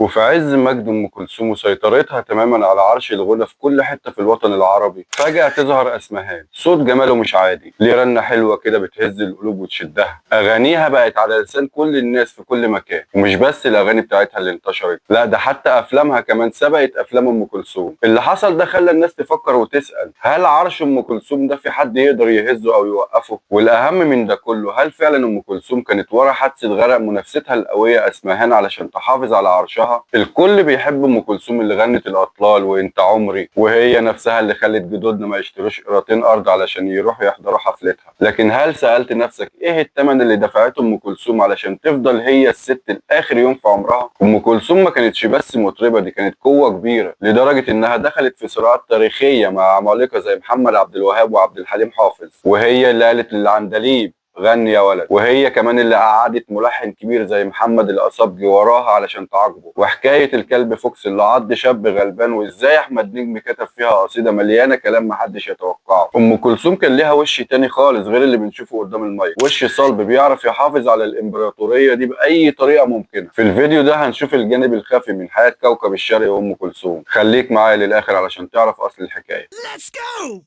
وفي عز مجد ام كلثوم وسيطرتها تماما على عرش الغنى في كل حته في الوطن العربي، فجاه تظهر اسمهان، صوت جماله مش عادي، ليه رنه حلوه كده بتهز القلوب وتشدها. اغانيها بقت على لسان كل الناس في كل مكان، ومش بس الاغاني بتاعتها اللي انتشرت، لا ده حتى افلامها كمان سبقت افلام ام كلثوم. اللي حصل ده خلى الناس تفكر وتسال، هل عرش ام كلثوم ده في حد يقدر يهزه او يوقفه؟ والاهم من ده كله، هل فعلا ام كلثوم كانت ورا حادثه غرق منافستها القويه اسمهان علشان تحافظ على عرشها؟ الكل بيحب ام كلثوم اللي غنت الاطلال وانت عمري، وهي نفسها اللي خلت جدودنا ما يشتروش قيراطين ارض علشان يروحوا يحضروا حفلتها. لكن هل سالت نفسك ايه الثمن اللي دفعته ام كلثوم علشان تفضل هي الست لاخر يوم في عمرها؟ ام كلثوم ما كانتش بس مطربه، دي كانت قوه كبيره لدرجه انها دخلت في صراعات تاريخيه مع عمالقه زي محمد عبد الوهاب وعبد الحليم حافظ، وهي اللي قالت للعندليب غني يا ولد، وهي كمان اللي قعدت ملحن كبير زي محمد القصبجي وراها علشان تعاقبه. وحكايه الكلب فوكس اللي عض شاب غلبان، وازاي احمد نجم كتب فيها قصيده مليانه كلام محدش يتوقعه. ام كلثوم كان ليها وش تاني خالص غير اللي بنشوفه قدام المايك، وش صلب بيعرف يحافظ على الامبراطوريه دي باي طريقه ممكنه. في الفيديو ده هنشوف الجانب الخفي من حياه كوكب الشرق وام كلثوم، خليك معايا للاخر علشان تعرف اصل الحكايه. Let's go!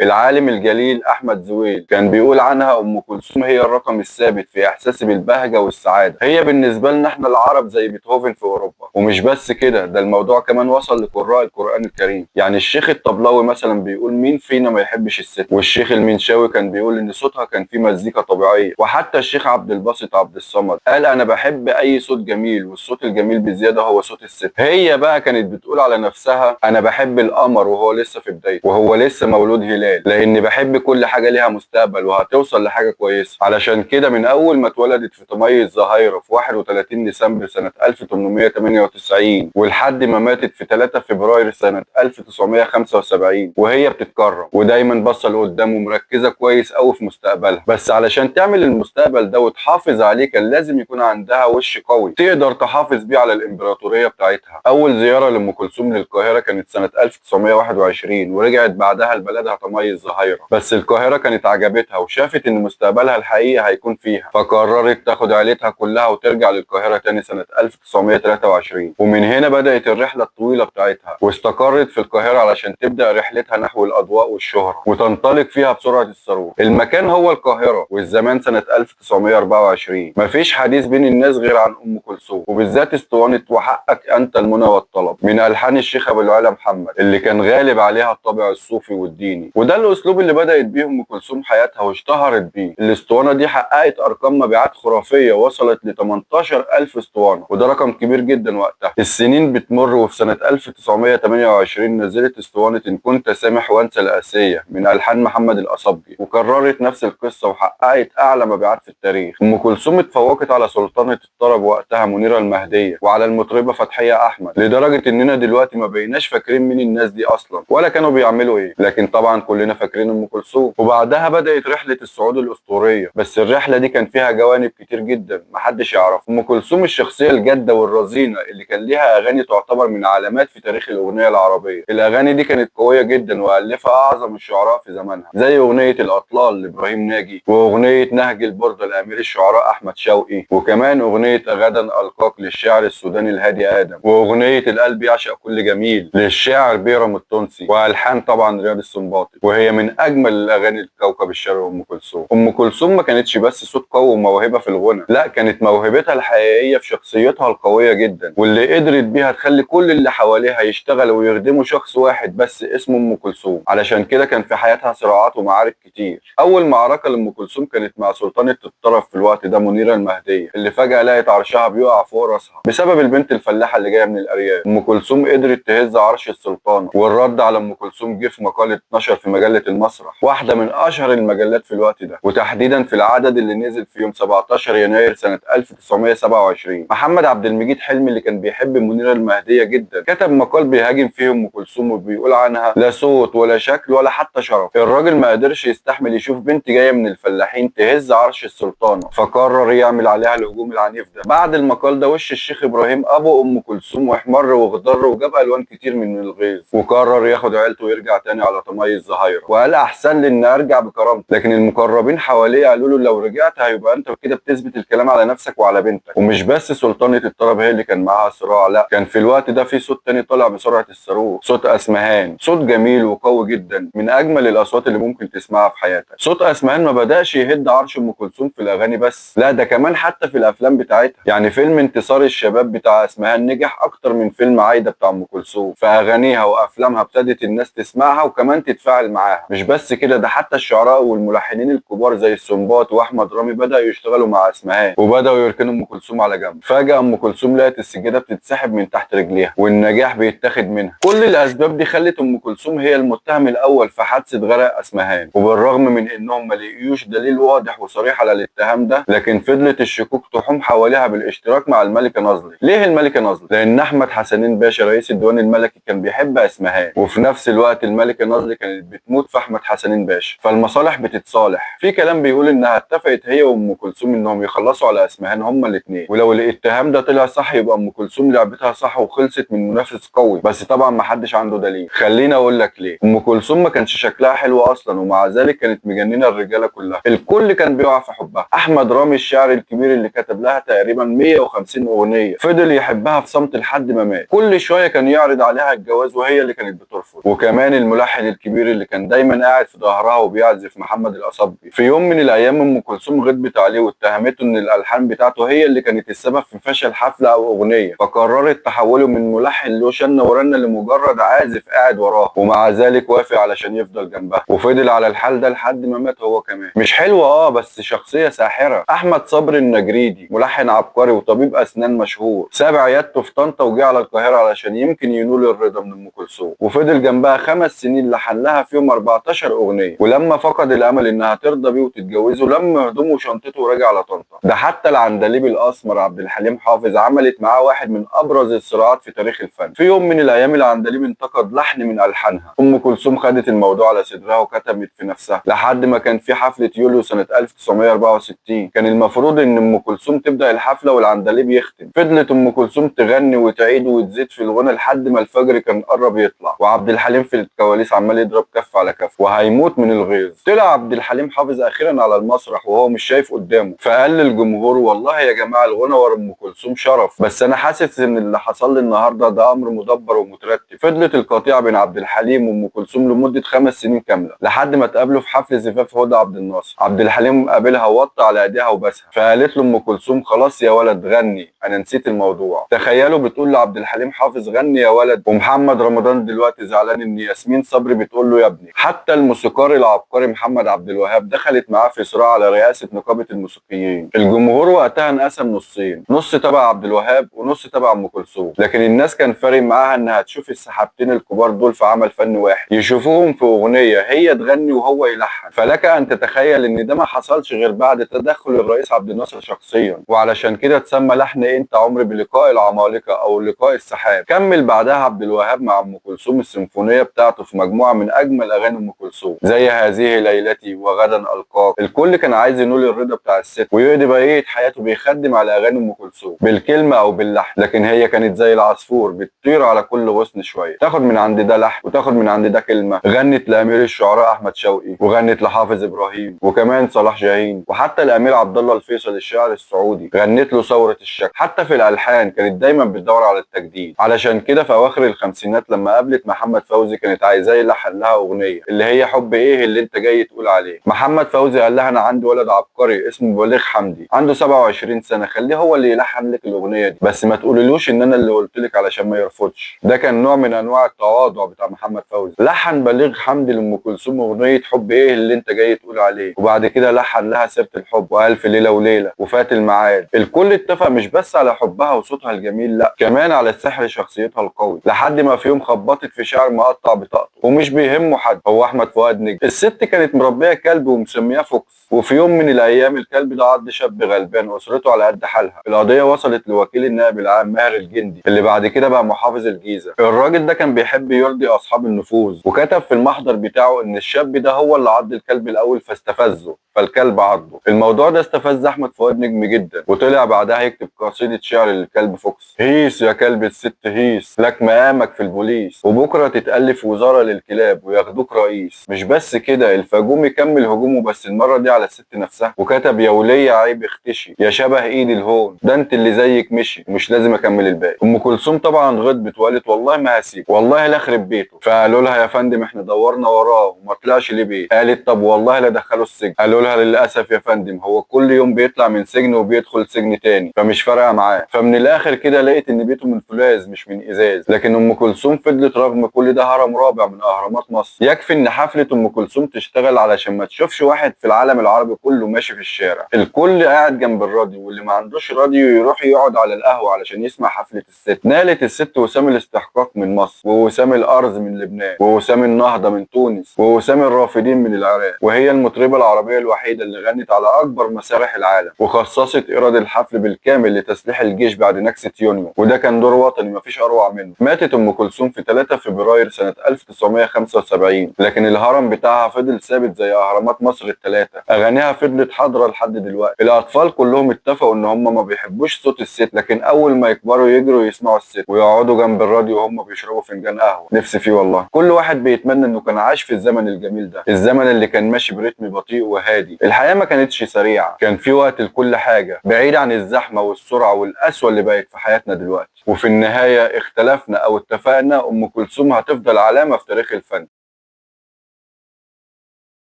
العالم الجليل أحمد زويل كان بيقول عنها أم كلثوم هي الرقم الثابت في إحساسي بالبهجة والسعادة. هي بالنسبة لنا إحنا العرب زي بيتهوفن في أوروبا. ومش بس كده، ده الموضوع كمان وصل لقراء القرآن الكريم. يعني الشيخ الطبلاوي مثلا بيقول مين فينا ما يحبش الست، والشيخ المنشاوي كان بيقول إن صوتها كان فيه مزيكا طبيعية، وحتى الشيخ عبد الباسط عبد الصمد قال أنا بحب أي صوت جميل، والصوت الجميل بزيادة هو صوت الست. هي بقى كانت بتقول على نفسها أنا بحب القمر وهو لسه في بدايته، وهو لسه مولود هلال، لاني بحب كل حاجه ليها مستقبل وهتوصل لحاجه كويسه. علشان كده من اول ما اتولدت في طمي الزهايره في 31 ديسمبر سنه 1898 ولحد ما ماتت في 3 فبراير سنه 1975 وهي بتتكرم ودايما باصه لقدام ومركزه كويس قوي في مستقبلها. بس علشان تعمل المستقبل ده وتحافظ عليه كان لازم يكون عندها وش قوي تقدر تحافظ بيه على الامبراطوريه بتاعتها. اول زياره لام كلثوم للقاهره كانت سنه 1921 ورجعت بعدها لبلدها طمي الزهايره، بس القاهره كانت عجبتها وشافت ان مستقبلها الحقيقي هيكون فيها، فقررت تاخد عيلتها كلها وترجع للقاهره تاني سنه 1923. ومن هنا بدات الرحله الطويله بتاعتها، واستقرت في القاهره علشان تبدا رحلتها نحو الاضواء والشهره وتنطلق فيها بسرعه الصاروخ. المكان هو القاهره والزمان سنه 1924. مفيش حديث بين الناس غير عن ام كلثوم، وبالذات اسطوانه وحقك انت المنى والطلب من الحان الشيخ ابو العلا محمد اللي كان غالب عليها الطابع الصوفي والديني، وده الاسلوب اللي بدات بيه ام كلثوم حياتها واشتهرت بيه. الاسطوانه دي حققت ارقام مبيعات خرافيه وصلت ل 18000 اسطوانه، وده رقم كبير جدا وقتها. السنين بتمر وفي سنه 1928 نزلت اسطوانه ان كنت سامح وانسى الاسيه من الحان محمد القصبجي، وكررت نفس القصه وحققت اعلى مبيعات في التاريخ. ام كلثوم اتفوقت على سلطانه الطرب وقتها منيره المهديه وعلى المطربه فتحيه احمد، لدرجه اننا دلوقتي ما بقيناش فاكرين مين الناس دي اصلا ولا كانوا بيعملوا ايه، لكن طبعا كلنا فاكرين ام كلثوم. وبعدها بدات رحله الصعود الاسطوريه، بس الرحله دي كان فيها جوانب كتير جدا محدش يعرف. ام كلثوم الشخصيه الجاده والرزينه اللي كان ليها اغاني تعتبر من علامات في تاريخ الاغنيه العربيه. الاغاني دي كانت قويه جدا والفها اعظم الشعراء في زمانها، زي اغنيه الاطلال لابراهيم ناجي، واغنيه نهج البرده لامير الشعراء احمد شوقي، وكمان اغنيه غدا القاك للشاعر السوداني الهادي ادم، واغنيه القلب يعشق كل جميل للشاعر بيرم التونسي، والحان طبعا رياض السنباطي. وهي من اجمل الاغاني لكوكب الشرق ام كلثوم. ام كلثوم ما كانتش بس صوت قوي وموهبه في الغنى، لا كانت موهبتها الحقيقيه في شخصيتها القويه جدا، واللي قدرت بيها تخلي كل اللي حواليها يشتغلوا ويخدموا شخص واحد بس اسمه ام كلثوم. علشان كده كان في حياتها صراعات ومعارك كتير. اول معركه لام كلثوم كانت مع سلطانه الطرب في الوقت ده منيره المهديه، اللي فجاه لقت عرشها بيقع فوق راسها بسبب البنت الفلاحه اللي جايه من الارياف. ام كلثوم قدرت تهز عرش السلطانه، والرد على ام كلثوم جه في مقال اتنشر في مجله المسرح، واحده من اشهر المجلات في الوقت ده، وتحديدا في العدد اللي نزل في يوم 17 يناير سنه 1927. محمد عبد المجيد حلمي اللي كان بيحب منيره المهديه جدا كتب مقال بيهاجم فيه ام كلثوم وبيقول عنها لا صوت ولا شكل ولا حتى شرف. الراجل ما قدرش يستحمل يشوف بنت جايه من الفلاحين تهز عرش السلطانه، فقرر يعمل عليها الهجوم العنيف ده. بعد المقال ده وش الشيخ ابراهيم ابو ام كلثوم واحمر واخضر وجاب الوان كتير من الغيظ، وقرر ياخد عيلته ويرجع تاني على طمي الزهر متهايره، وقال احسن لي ان ارجع بكرامتي. لكن المقربين حواليه قالوا له لو رجعت هيبقى انت كده بتثبت الكلام على نفسك وعلى بنتك. ومش بس سلطانه الطرب هي اللي كان معاها صراع، لا، كان في الوقت ده في صوت تاني طالع بسرعه الصاروخ، صوت اسمهان. صوت جميل وقوي جدا، من اجمل الاصوات اللي ممكن تسمعها في حياتك. صوت اسمهان ما بداش يهد عرش ام كلثوم في الاغاني بس، لا ده كمان حتى في الافلام بتاعتها. يعني فيلم انتصار الشباب بتاع اسمهان نجح اكتر من فيلم عايده بتاع ام كلثوم. في اغانيها وافلامها ابتدت الناس تسمعها وكمان تتفاعل معاها. مش بس كده، ده حتى الشعراء والملحنين الكبار زي السنباط واحمد رامي بداوا يشتغلوا مع اسمهان وبداوا يركنوا ام كلثوم على جنب. فجاه ام كلثوم لقت السجاده بتتسحب من تحت رجليها والنجاح بيتاخد منها. كل الاسباب دي خلت ام كلثوم هي المتهم الاول في حادثه غرق اسمهان. وبالرغم من انهم ما لقيوش دليل واضح وصريح على الاتهام ده، لكن فضلت الشكوك تحوم حواليها بالاشتراك مع الملكه نظري. ليه الملكه نظري؟ لان احمد حسنين باشا رئيس الديوان الملكي كان بيحب اسمهان، وفي نفس الوقت الملكه نظري كانت بتموت في احمد حسنين باشا، فالمصالح بتتصالح. في كلام بيقول انها اتفقت هي وام كلثوم انهم يخلصوا على اسمهان هما الاثنين، ولو الاتهام ده طلع صح يبقى ام كلثوم لعبتها صح وخلصت من منافس قوي. بس طبعا ما حدش عنده دليل. خليني اقول لك ليه. ام كلثوم ما كانش شكلها حلو اصلا، ومع ذلك كانت مجننه الرجاله كلها. الكل كان بيقع في حبها. احمد رامي الشاعر الكبير اللي كتب لها تقريبا 150 اغنيه فضل يحبها في صمت لحد ما مات. كل شويه كان يعرض عليها الجواز وهي اللي كانت بترفض. وكمان الملحن الكبير اللي كان دايما قاعد في ظهرها وبيعزف محمد الاصبي، في يوم من الايام ام كلثوم غضبت عليه واتهمته ان الالحان بتاعته هي اللي كانت السبب في فشل حفله او اغنيه، فقررت تحوله من ملحن له شنه ورنه لمجرد عازف قاعد وراه. ومع ذلك وافق علشان يفضل جنبها، وفضل على الحال ده لحد ما مات هو كمان. مش حلوه بس شخصيه ساحره. احمد صبري النجريدي ملحن عبقري وطبيب اسنان مشهور، ساب عيادته في طنطا وجه على القاهره علشان يمكن ينول الرضا من ام كلثوم، وفضل جنبها 5 سنين لحن لها فيهم 14 اغنيه. ولما فقد الامل انها ترضى بيه وتتجوزه لم هدومه وشنطته ورجع على طنطا. ده حتى العندليب الاسمر عبد الحليم حافظ عملت معاه واحد من ابرز الصراعات في تاريخ الفن. في يوم من الايام العندليب انتقد لحن من الحانها، ام كلثوم خدت الموضوع على صدرها وكتمت في نفسها، لحد ما كان في حفله يوليو سنه 1964 كان المفروض ان ام كلثوم تبدا الحفله والعندليب يختم. فضلت ام كلثوم تغني وتعيد وتزيد في الغنى لحد ما الفجر كان قرب يطلع، وعبد الحليم في الكواليس عمال يضرب كف على كف وهيموت من الغيظ. طلع عبد الحليم حافظ اخيرا على المسرح وهو مش شايف قدامه، فقال للجمهور والله يا جماعه الغنى ورا ام كلثوم شرف، بس انا حاسس ان اللي حصل لي النهارده ده امر مدبر ومترتب. فضلت القطيعه بين عبد الحليم وام كلثوم لمده 5 سنين كامله، لحد ما اتقابلوا في حفل زفاف هدى عبد الناصر. عبد الحليم قابلها ووطى على ايديها وبسها، فقالت له ام كلثوم خلاص يا ولد غني، انا نسيت الموضوع. تخيلوا بتقول لعبد الحليم حافظ غني يا ولد، ومحمد رمضان دلوقتي زعلان ان ياسمين صبري بتقول له يا ابني. حتى الموسيقار العبقري محمد عبد الوهاب دخلت معاه في صراع على رئاسه نقابه الموسيقيين. الجمهور وقتها انقسم نصين، نص تبع عبد الوهاب ونص تبع ام كلثوم، لكن الناس كان فارق معاها انها تشوف السحابتين الكبار دول في عمل فني واحد، يشوفوهم في اغنيه هي تغني وهو يلحن. فلك ان تتخيل ان ده ما حصلش غير بعد تدخل الرئيس عبد الناصر شخصيا، وعلشان كده اتسمى لحن انت عمري بلقاء العمالقه او لقاء السحاب. كمل بعدها عبد الوهاب مع ام كلثوم السيمفونيه بتاعته في مجموعه من اجمل اغاني ام كلثوم زي هذه ليلتي وغدا القاك. الكل كان عايز ينول الرضا بتاع الست ويقضي بقيه حياته بيخدم على اغاني ام كلثوم بالكلمه او باللحن، لكن هي كانت زي العصفور بتطير على كل غصن شويه، تاخد من عند ده لحن وتاخد من عند ده كلمه. غنت لامير الشعراء احمد شوقي، وغنت لحافظ ابراهيم، وكمان صلاح جاهين، وحتى الامير عبد الله الفيصل الشاعر السعودي غنت له ثوره الشك. حتى في الالحان كانت دايما بتدور على التجديد. علشان كده في اواخر الخمسينات لما قابلت محمد فوزي كانت عايزاه يلحن لها اغنيه اللي هي حب ايه اللي انت جاي تقول عليه. محمد فوزي قال لها انا عندي ولد عبقري اسمه بليغ حمدي عنده 27 سنه، خليه هو اللي يلحن لك الاغنيه دي، بس ما تقوليلوش ان انا اللي قلت لك علشان ما يرفضش. ده كان نوع من انواع التواضع بتاع محمد فوزي. لحن بليغ حمدي لام كلثوم اغنيه حب ايه اللي انت جاي تقول عليه، وبعد كده لحن لها سيره الحب والف ليله وليله وفات الميعاد. الكل اتفق مش بس على حبها وصوتها الجميل، لا كمان على سحر شخصيتها القوي، لحد ما في يوم خبطت في شعر مقطع بطاقته ومش بيهمه حد هو احمد فؤاد نجم. الست كانت مربيه كلب ومسمياه فوكس، وفي يوم من الايام الكلب ده عض شاب غلبان واسرته على قد حالها. القضيه وصلت لوكيل النائب العام ماهر الجندي اللي بعد كده بقى محافظ الجيزه. الراجل ده كان بيحب يرضي اصحاب النفوذ، وكتب في المحضر بتاعه ان الشاب ده هو اللي عض الكلب الاول فاستفزه فالكلب عضه. الموضوع ده استفز احمد فؤاد نجم جدا، وطلع بعدها يكتب قصيده شعر للكلب فوكس: هيس يا كلب الست هيس، لك مقامك في البوليس، وبكره تتالف وزاره للكلاب وياخدوا ياخدوك رئيس. مش بس كده، الفاجوم يكمل هجومه بس المره دي على الست نفسها، وكتب: يا وليه عيب اختشي، يا شبه ايدي الهون، ده انت اللي زيك مشي ومش لازم اكمل الباقي. ام كلثوم طبعا غضبت وقالت: والله ما هسيب، والله لا اخرب بيته. فقالوا لها: يا فندم احنا دورنا وراه وما طلعش ليه بيه. قالت: طب والله لا دخله السجن. قالوا لها: للاسف يا فندم هو كل يوم بيطلع من سجن وبيدخل سجن تاني، فمش فارقه معاه. فمن الاخر كده لقيت ان بيته من فولاذ مش من ازاز. لكن ام كلثوم فضلت رغم كل ده هرم رابع من اهرامات مصر. يكفي ان حفله ام كلثوم تشتغل علشان ما تشوفش واحد في العالم العربي كله ماشي في الشارع، الكل قاعد جنب الراديو، واللي ما عندوش راديو يروح يقعد على القهوه علشان يسمع حفله الست. نالت الست وسام الاستحقاق من مصر، ووسام الارز من لبنان، ووسام النهضه من تونس، ووسام الرافدين من العراق. وهي المطربه العربيه الوحيده اللي غنت على اكبر مسارح العالم، وخصصت ايراد الحفل بالكامل لتسليح الجيش بعد نكسه يونيو، وده كان دور وطني مفيش اروع منه. ماتت ام كلثوم في 3 فبراير سنه 1975، لكن الهرم بتاعها فضل ثابت زي اهرامات مصر الثلاثه. اغانيها فضلت حاضره لحد دلوقتي. الاطفال كلهم اتفقوا ان هم ما بيحبوش صوت الست، لكن اول ما يكبروا يجروا يسمعوا الست ويقعدوا جنب الراديو وهم بيشربوا فنجان قهوه. نفسي فيه والله. كل واحد بيتمنى انه كان عايش في الزمن الجميل ده، الزمن اللي كان ماشي برتم بطيء وهادي. الحياه ما كانتش سريعه، كان في وقت لكل حاجه، بعيد عن الزحمه والسرعه والقسوه اللي بقت في حياتنا دلوقتي. وفي النهايه اختلفنا او اتفقنا، ام كلثوم هتفضل علامه في تاريخ الفن.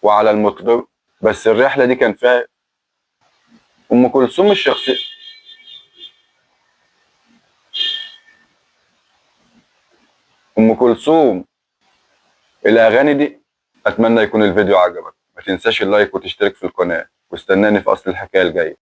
وعلى المطرب، بس الرحله دي كان فيها ام كلثوم الشخصيه. ام كلثوم الاغاني دي. اتمنى يكون الفيديو عجبك، ما تنساش اللايك وتشترك في القناه، واستناني في اصل الحكايه الجايه.